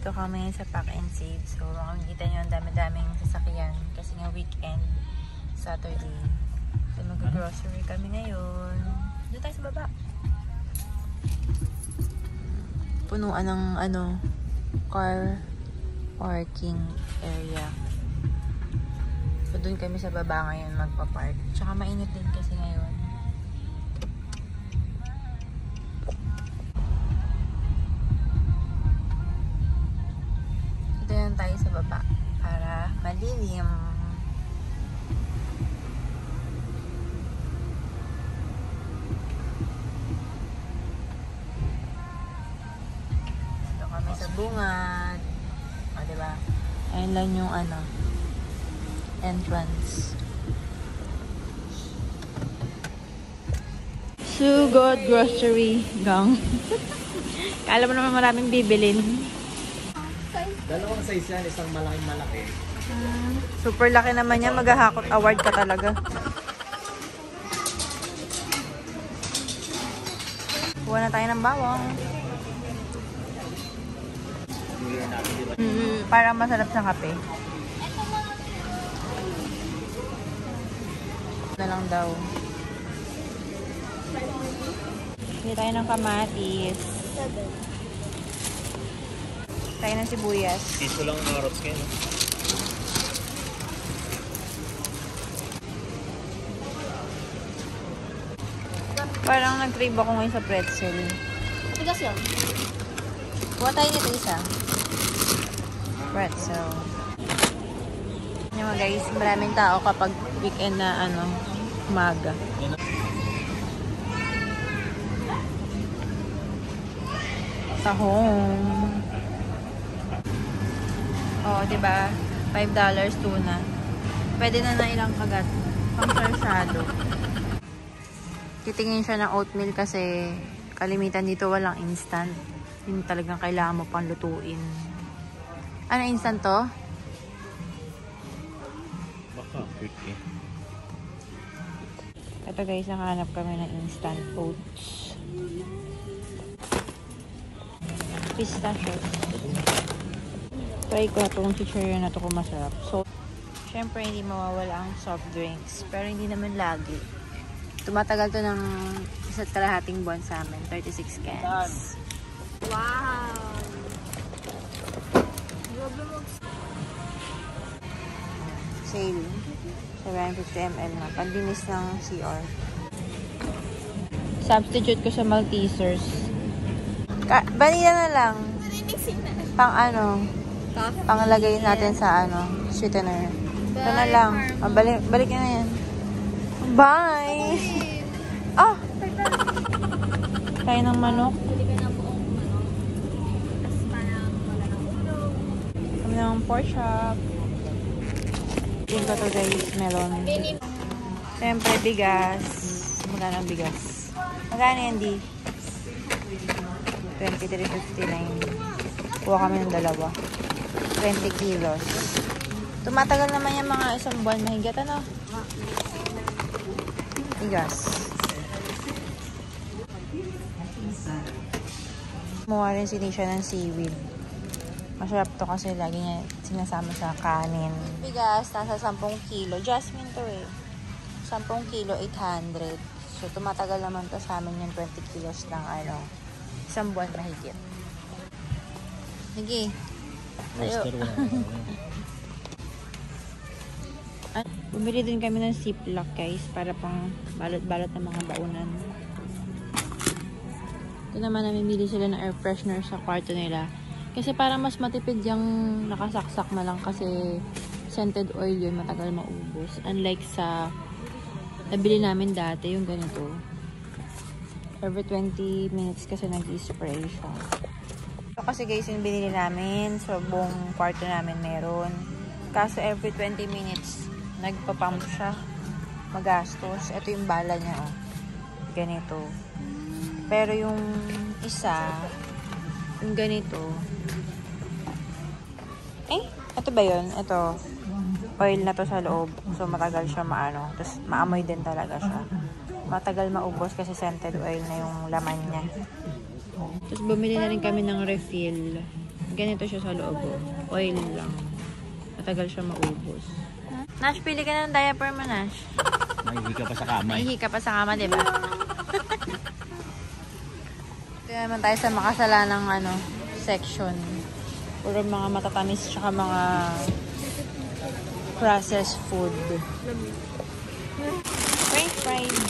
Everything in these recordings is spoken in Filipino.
Dito kami sa Pack and Save. So, makikita nyo ang dami-daming sasakyan. Kasi nga weekend, Saturday. So, mag-grocery kami ngayon. Dito tayo sa baba. Punuan ng car parking area. So, dun kami sa baba ngayon magpa-park. Tsaka mainit din kasi ngayon. Dito yan tayo sa baba para malilim. Dito kami sa bungad. O, diba? Ayun lang yung entrance. Sugod Grocery Gang. Kala mo naman maraming bibilin. Dalawang size yan, isang malaking malaki. Super laki naman yan. Maghahakot award ka talaga. Kuha na tayo ng bawang. Para masarap sa kape. Na lang daw. Hindi tayo ng kamatis. Tayo ng sibuyas. Piso lang ang carrots kayo. Parang nag-crave ako ngayon sa pretzel. Tigas yun. Kuha tayo nito isa. Pretzel. Yung mga guys, maraming tao kapag weekend na umaga. Tahong. Oo, diba? $5 tuna. Pwede na ilang kagat. Pang sarsyado. Titingin siya ng oatmeal kasi kalimitan dito walang instant. Hindi talagang kailangan mo pang lutuin. Ano instant to? Baka, quick eh. Ito guys, nakahanap kami ng instant oats. Pistachios. Try ko na itong chicharia na ito kung masarap. So, syempre hindi mawawala ang soft drinks. Pero hindi naman lagi. Tumatagal to ng 1.5 buwan sa amin. 36 cans. Wow! Sale. 750 ml na. Pandinis ng CR. Substitute ko sa Maltesers. Vanilla na lang. Pang panglagay natin sa sweetener. Ito na lang. Balik na yan. Bye! Ah! Tayo ng manok. Kami ng pork chop. Yung ko to guys, melon. Siyempre, bigas. Magkano ang bigas? Magkano yan, di? 23.59. Kuha kami ng dalawa. 20 kilos. Tumatagal naman yung mga isang buwan mahigit, bigas. Kumuha rin si Nisha ng seaweed. Masarap to kasi lagi niya sinasama sa kanin. Bigas, nasa 10 kilo. Jasmine to eh. 10 kilo, 800. So, tumatagal naman to sa amin yung 20 kilos ng isang buwan mahigit. Sige. Tayo. Bumili din kami ng ziplock guys para pang balot-balot ng mga baunan. Ito naman namimili sila ng air freshener sa kwarto nila. Kasi para mas matipid yung nakasaksak na lang kasi scented oil yun, matagal maubos. Unlike sa nabili namin dati, yung ganito. Every 20 minutes kasi nag-spray siya. Ito kasi guys yung binili namin. So buong kwarto namin meron. Kaso every 20 minutes nagpa-pump siya. Magastos. Ito yung bala niya ganito. Pero yung isa, yung ganito. Ito ba yun? Ito. Oil na to sa loob. So, matagal siya Tapos, maamoy din talaga siya. Matagal maubos kasi scented oil na yung laman niya. Tapos, bumili na rin kami ng refill. ganito siya sa loob. Oil lang. Matagal siya maubos. Nash, pili ka ng diaper mo, Nash. Mahihi ka pa sa kama. Mahihi ka pa sa kama, diba? Ito naman tayo sa makasalanang section. Puro mga matatamis tsaka mga processed food. French fries.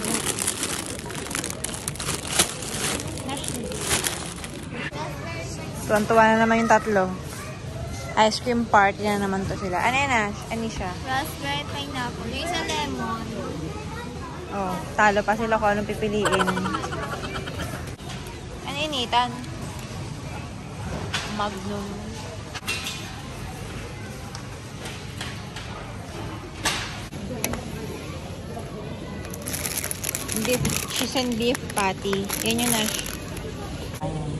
Tuwan-tuwa na naman yung tatlo. Ice cream party na naman to sila. Ano yan, Ash? Anisha? Raspberry pineapple. Yung isa lemon. Oh, talo pa sila kung anong pipiliin. Ano initan? Magnum. Beef, cheese and beef patty. Yan yun, Ash. Ayan.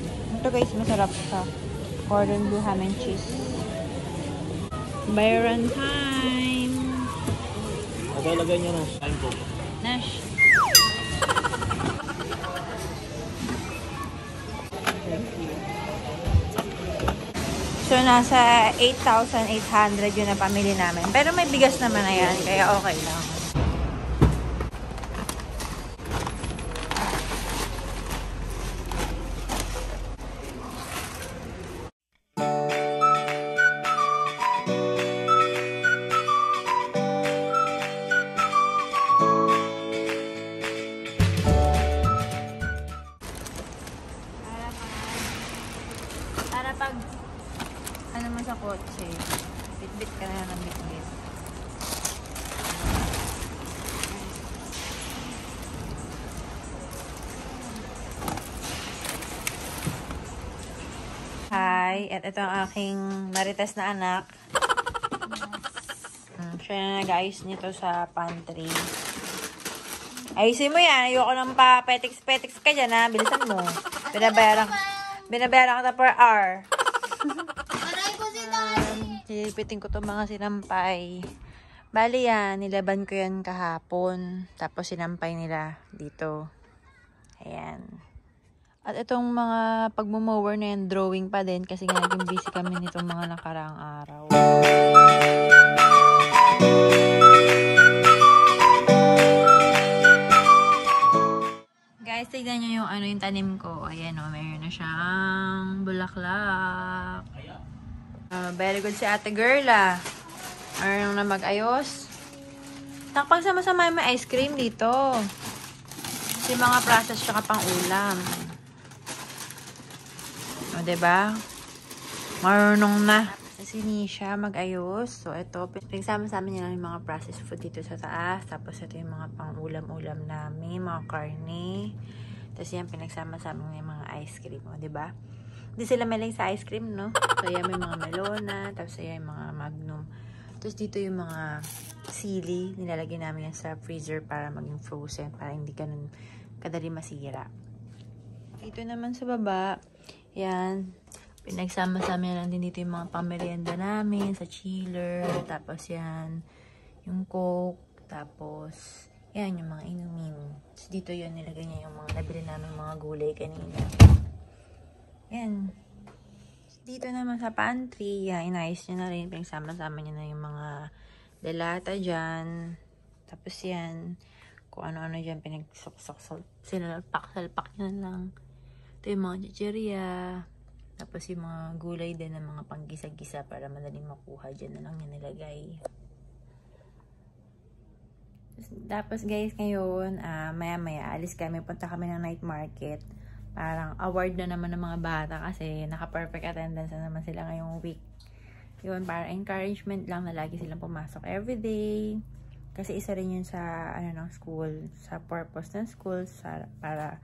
Ito guys, masarap sa cordon bleu ham and cheese. Byron time! Lagay niya ng time po. Nash. So, nasa 8,800 yun na pamili namin. Pero may bigas naman na yan, kaya okay lang. Para pag ano mo sa kotse, bit-bit ka na ng bit-bit. Hi, at ito ang aking marites na anak. Siya na nag-ayos nito sa pantry. Ayusin mo yan. Ayoko nang pa petiks-petiks ka dyan, ha? Bilisan mo. Binabayaran ka per hour. Aray ko si Daddy. Silipitin ko itong mga sinampay. Bali yan, nilaban ko yan kahapon. Tapos sinampay nila dito. Ayan. At itong mga pagmumower na yan, drawing pa din. Kasi nga naging busy kami nitong mga nakaraang araw. Guys, tignan nyo yung tanim ko. Ayan o, mayroon na siyang bulaklak. Very good si ate girl Mayroon na mag-ayos. Takpag sama-sama may ice cream dito. Kasi mga process tsaka pang ulam. O, diba? Marunong na. Kasi ni siya mag-ayos. So, ito, pinagsama-sama niya lang yung mga processed food dito sa taas. Tapos, ito yung mga pang-ulam-ulam namin. Mga karne. Tapos, yan, pinagsama-sama niya yung mga ice cream. O, diba? Hindi sila maling sa ice cream, no? So, yan, may mga melona. Tapos, yan, yung mga magnum. Tapos, dito yung mga sili. Nilalagay namin yan sa freezer para maging frozen. Para hindi ganun kadali masira. Dito naman sa baba, yan, pinagsama-sama lang din dito yung mga pamerienda namin sa chiller. Tapos yan, yung Coke. Tapos, yan, yung mga inumin. Tapos dito yun, nilagay niya yung mga nabili namin mga gulay kanina. Yan. Dito naman sa pantry, yan, inayos niya na rin. Pinagsama-sama niya na yung mga delata dyan. Tapos yan, kung ano-ano dyan, pinagsok-sok, sinalpak-salpak niya lang. Ito yung mga chichirya. Tapos yung mga gulay din ng mga panggisa-gisa para madaling makuha. Dyan na lang yung nilagay. Tapos guys, ngayon, maya-maya, alis kami. Punta kami ng night market. Parang award na naman ng mga bata kasi naka-perfect attendance na naman sila ngayong week. Yun, para encouragement lang na lagi silang pumasok everyday. Kasi isa rin yun sa, ng school. Sa purpose ng school. Para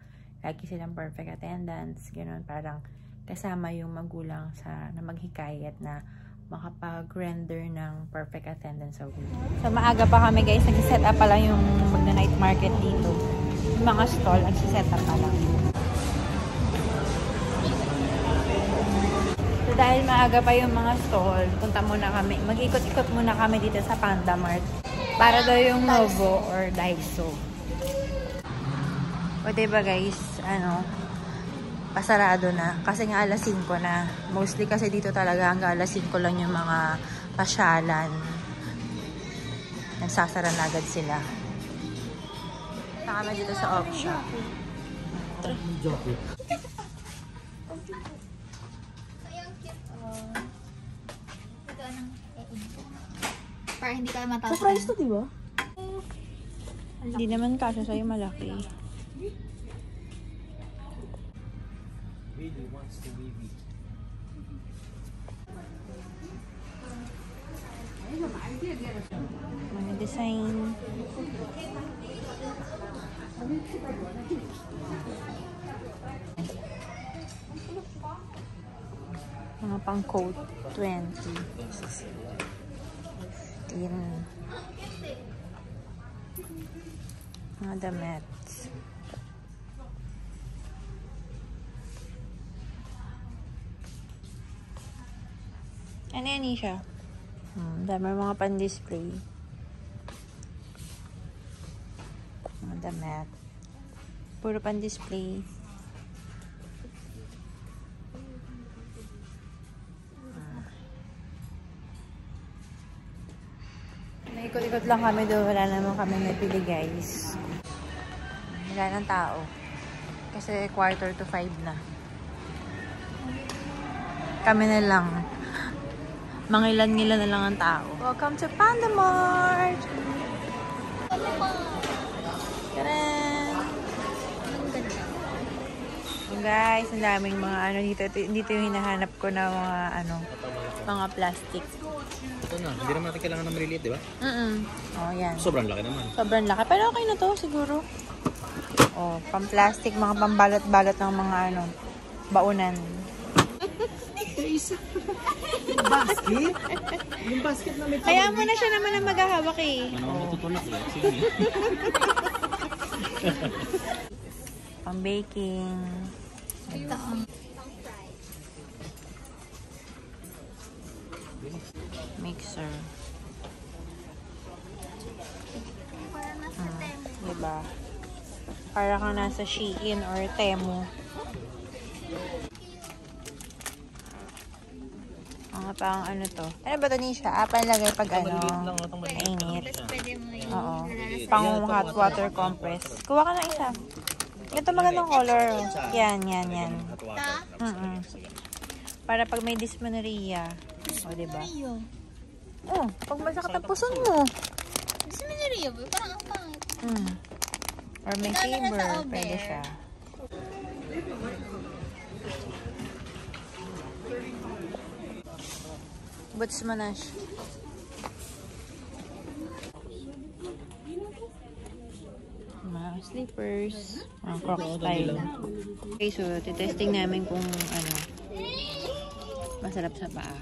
lagi silang perfect attendance. Ganun, parang kasama yung magulang na maghikayat na makapag-render ng perfect attendance sa week. So, maaga pa kami guys. Nag-set up pa lang yung magna-night market dito. Yung mga stall, nag-set up pa lang. So, dahil maaga pa yung mga stall, punta muna kami. Mag-ikot-ikot muna kami dito sa Panda Mart. Para daw yung Novo or Daiso. O, diba guys, pasarado na. Kasi nga alas 5 na. Mostly kasi dito talaga hanggang alas 5 lang yung mga pasyalan. Nagsasara na agad sila. Saka kami dito sa off shop. Para hindi ka matapos. Surprise to, di ba? Hindi naman kasya sa'yo malaki. Really wants to baby. Mga design. Mga pang coat 20. 15. Mga damit. Ano yan, Isha? Dami mga pan-display. Mga damit. Puro pan-display. Naikot-ikot lang kami doon. Wala naman kami napili, guys. Wala ng tao. Kasi 4:45 na. Kami na lang. Mangilan-ngilan na lang ang tao. Welcome to Panda Mart! Tadaan! Guys, ang daming mga ano dito. Dito yung hinahanap ko na mga ano, mga plastic. Ito na, hindi naman natin kailangan ng maliliit, di ba? Oh, yan. Sobrang laki naman. Sobrang laki. Pero okay na to, siguro. Oh, pang-plastic, mga pambalot-balot ng mga ano, baunan. Basket? Yung basket na may Kaya mo na siya naman ang maghahawak eh. Ano ang matutulak eh? Sige. Pang-baking. Mixer. Diba? Para kang nasa Shein or Temu. Mga pang ano to. Ano ba to, Nisha? Panlagay pag ano, mainit. Pwede mo yung Oo. Pang hot water compress. Kuha ka ng isa. Ito magandang color. Yan. Para pag may dysmenorrhea. O, diba? Oh, pag masakit ang puson mo. Gusto mo na rin yun? Parang ang pangit. Or may fever. Pwede siya. Boots mo na siya. Mga slippers. Mga croc style. Okay, so titesting namin kung ano, masarap sa paa.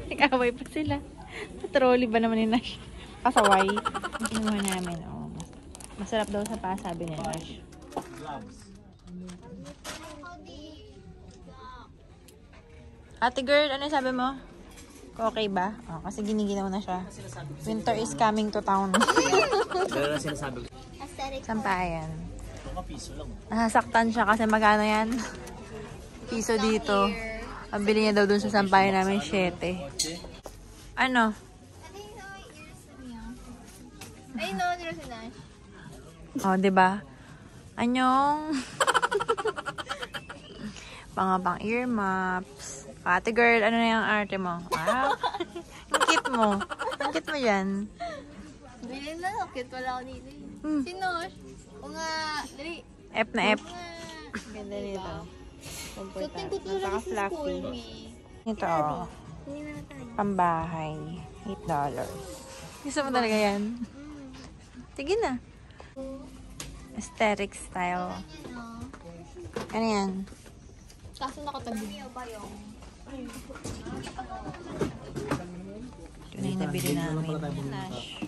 Nag-away pa sila. Trolley ba naman ni Nash? Pasaway. Ang kinuha namin, oh. Masarap daw sa paa, sabi ni Nash. Ate girl, ano sabi mo? Okay ba? Oh, kasi giniginaw na siya. Winter is coming to town. Pero na sinasabi ko. Aesthetic. Sampayan. Mga piso lang. Nasasaktan siya kasi magkano yan? Piso dito. Ang bili niya daw dun sa sampayan namin, 7. Ano? Ay, no, dito si Nash. Oh, 'di ba? Anyong. Pang ear maps. Ate girl, ano na yung arte mo? Ah, ang cute mo. Ang cute mo yan. Bilhin na, cute wala ako dito. Si Nash. O nga, dali. F na F. Ganda nito. Sutin ko to lang sa school, me. Ito, oh. Hindi na tayo. Pambahay. $8. Gusto mo talaga yan? Sige na. Aesthetic style. Ano yan? Kaso nakatabi. Ito na yung nabili namin. Nash.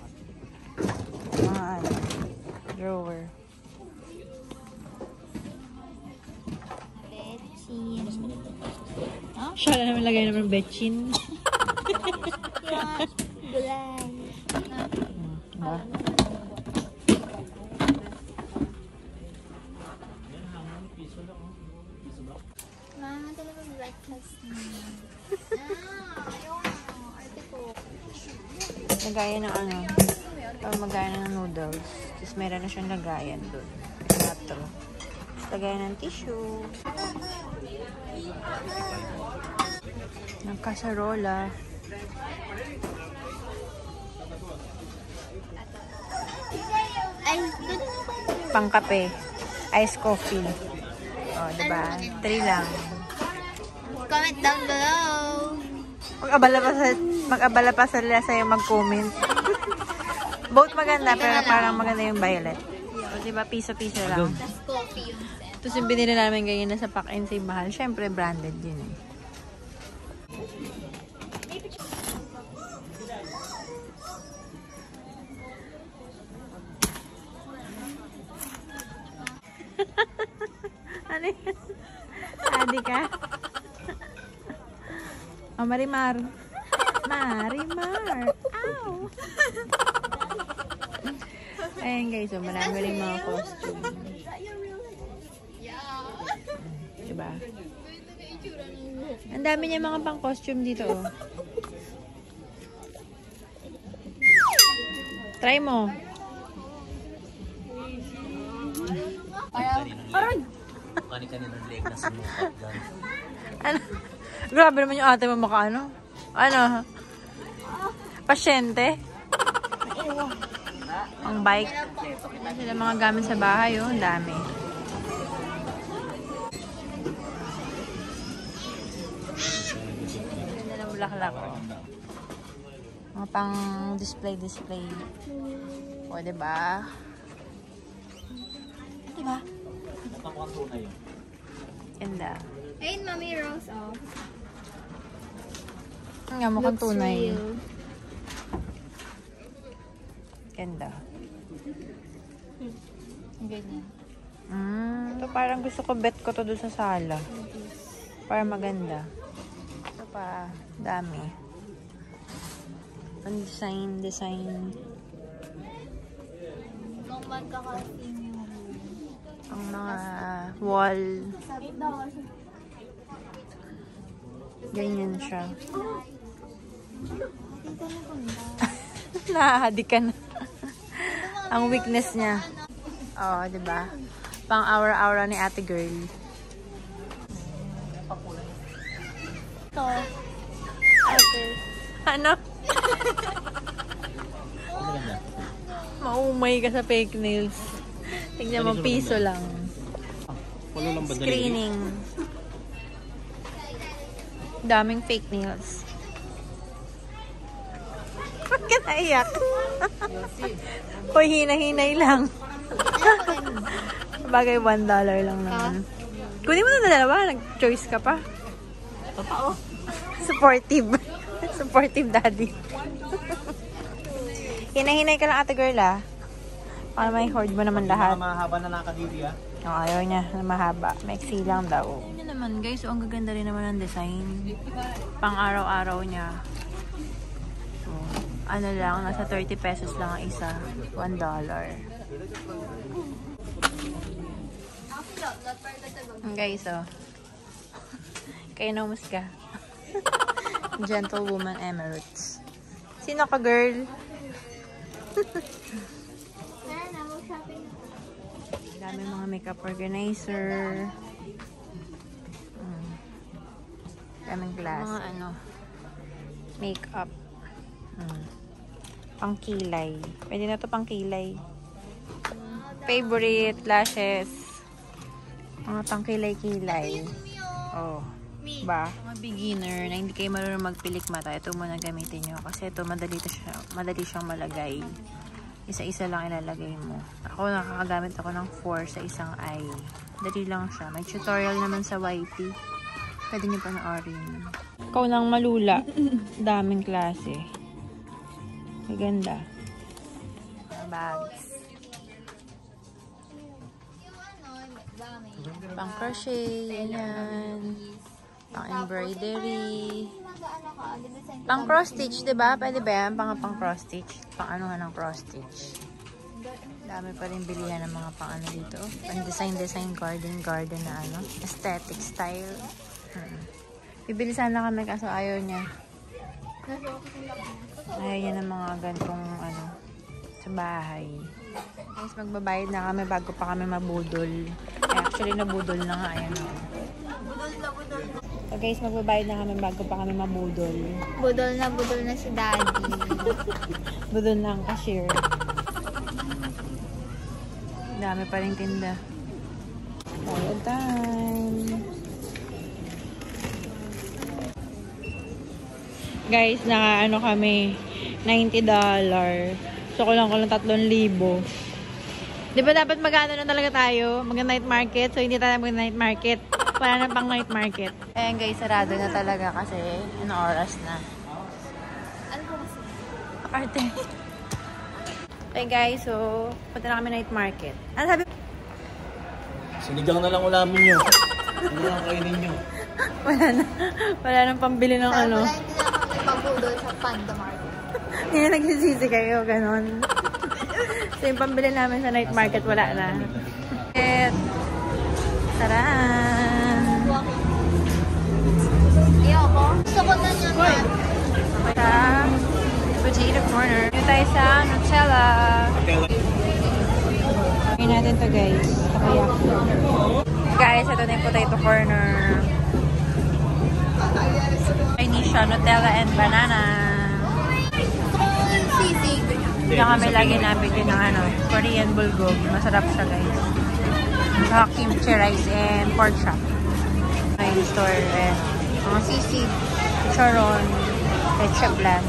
Mga ano, drawer. Siya na naman lagay naman betchin. Gulay. Diba? breakfast. Ayaw na. Arte ko. Lagayan ng ano. Magaya ng noodles. Tapos meron na siyang lagayan doon. Plato. Tapos lagayan ng tissue. Ng kasarola. Ay, Pangkape. Ice coffee. O, diba? 3 lang. comment down below. Mag-abala pa sila sa'yo mag-comment. Both maganda, pero parang maganda yung violet. O, diba? Piso-piso lang. Tapos coffee yung set. Tapos yung binili namin ganyan na sa Pack and Save mahal. Siyempre, branded yun eh. Ano yan? Adi ka? Oh, Marimar. Marimar. Ow! Ayan guys, so marami rin mga costume. Diba? Ang dami niya mga pang costume dito, oh. Try mo. Parang Kani-kaninong leg na sumukat dyan. ano? Grabe naman yung ate mo maka ano? Ano? Pasyente? Ang bike. Sila mga gamit sa bahay, oh. Ang dami. Ganda ng bulaklak, oh. Mga pang display. O, diba? Diba? Napakuha tunay yun. Ganda. Ayun, Mami Rose, oh. Ang nga, mukhang Looks tunay. real. Ganda. Ang ganyan. Ito parang gusto ko bet ko to doon sa sala. Para maganda. Ito pa, dami. Ang design. Kung magkakating yung Ang mga wall. sabi daw kasi. Ganyan siya. Nahahadi ka na. Ang weakness niya. Oo, diba? Pang aura-aura ni ate girl. Ito. Ate. Ano? Ano ganda? Maumay ka sa fake nails. Tingnan mo, piso lang. Wala lang ba dali? Screening. Daming fake nails. Ba't ka naiyak? Hoy, hinay-hinay lang. Bagay $1 lang naman. Kunin mo na dalawa. Nag-choice ka pa. Totoo. Supportive. Supportive daddy. Hinay-hinay ka lang ate girl ah. Para may hoard mo naman lahat. Mahaba na nakadiri ah. Oh, ayaw niya na mahaba. Maiksi lang daw. Ano naman guys, ang gaganda rin naman ng design. Pang araw-araw niya. So, ano lang, nasa 30 pesos lang ang isa. $1. Guys, oh. Kayo namus ka. Gentlewoman Emirates. Sino ka, girl? Dami mga makeup organizer. Daming glass. Mga ano, makeup. Pangkilay. Pwede na to pangkilay. Favorite lashes. Mga pangkilay-kilay. Oh. Ba? Mga beginner na hindi kayo marunong magpilik mata, ito muna gamitin nyo. Kasi ito madali siyang malagay. Isa-isa lang ilalagay mo. Ako nakakagamit ako ng 4 sa isang eye. Dali lang siya. May tutorial naman sa YT. Pwede nyo panoorin. Ikaw nang malula. Daming klase. Maganda. Bags. Pang crochet. Ayan. Pang embroidery. Pang cross stitch, diba? Pwede ba yan? Pang cross stitch. Pang ano nga ng cross stitch. Dami pa rin bilihan ng mga pang ano dito. Pang design garden na ano. Aesthetic style. Bibili sana kami kaso ayaw niya. Nasa ako sa laki. Ayaw niya ng mga gantong ano, sa bahay. Guys, magbabayad na kami bago pa kami mabudol. Ay, actually, nabudol na nga. Ayan o. Budol na, budol na. So guys, magbabayad na kami bago pa kami mabudol. Budol na si Daddy. Budol na ang cashier. Dami pa rin tinda. Bayad time. Guys, naka-ano kami, $90. So, kulang 3,000. Di ba dapat mag-ano na talaga tayo? Mag-night market. So, hindi tayo mag-night market. Wala na pang night market. Ayan guys, sarado na talaga kasi anong oras na. Ano po kasi? Akarte. Okay guys, so, punta na kami night market. Ano sabi? Sinigang na lang ulamin nyo. Ano lang kainin nyo? Wala nang pambili ng ano. Wala hindi na kami pabudol sa Panda Market. Hindi na nagsisisi kayo, ganon. So, yung pambili namin sa night market, wala na. Taran! Ayoko. Gusto ko na niya na. Sa potato corner. Dito tayo sa Nutella. Ngayon natin to guys. Takoyaki. Guys, ito na yung potato corner. Chinese siya, Nutella and banana. Sisig. Diyan kami lagi nabili ng ano, Korean bulgogi. Masarap siya guys. Saka kimchi rice and pork chop. May store eh. Mga sisig, charon, leche blan.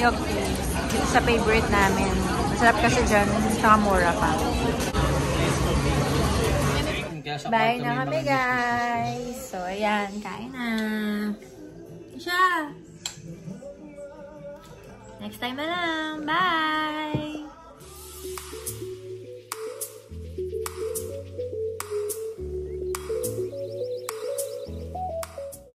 Milk tea. Ito sa favorite namin. Masarap kasi dyan. Saka mura pa. Bye na kami guys. So ayan, kain na. Siya. Next time na lang. Bye!